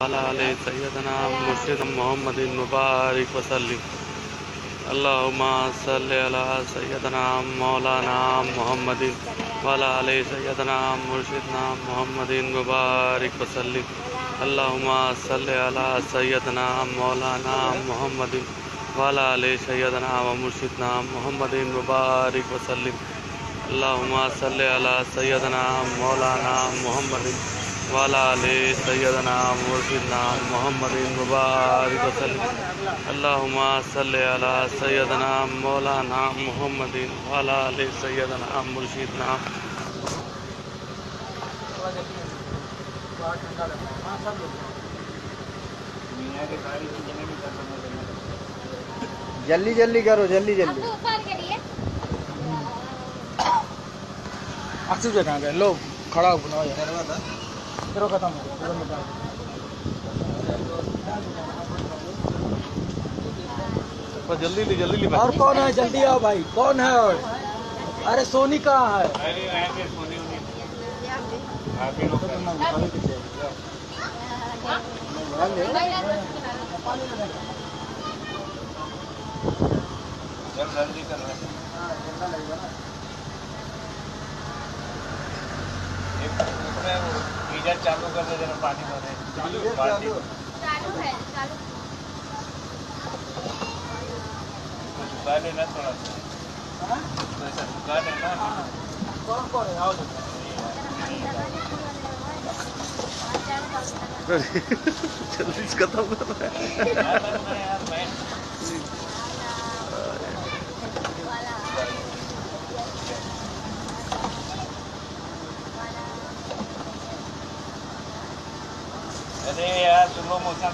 अला सैयदना मुर्शिद मोहम्मदिन मुबारक वसल्लम। अल्लाहुम्मा सल्लि अला सैयदना मौलाना मोहम्मदिन वाला सैयदना मुर्शिदना मोहम्मदिन मुबारक वसल्लम। अल्लाहुम्मा सल्लि अला सैयदना मौलाना मोहम्मदिन वाला सैयदना मुर्शिदना मोहम्मदिन मुबारक वसल्लम। अल्लाहुम्मा सल्लि अला सैयदना मौलाना मोहम्मदिन वाला सैयदना मुर्शिदना मोहम्मदिन मुबारक वसल्लम। अल्लाहुम्मा सल्लि अला सैयदना मौलाना मोहम्मदिन वाला सैयदना मुर्शिदना। जल्दी जल्दी करो, जल्दी जल्दी। आसू कहाँ गए लो, खड़ा हो ना तेरे खत्म हो जल्दी जल्दी। और कौन है? जल्दी आओ भाई, कौन है? और अरे सोनी कहाँ है? जल्दी कर रहे हैं। गीजर चालू कर दे जरा, पानी भरे। चालू है, चालू। झुका लेना थोड़ा सा, तो ऐसा झुका लेना। कौन है? आओ जल्दी से खत्म कर रहा है। अरे यार स्लो मोशन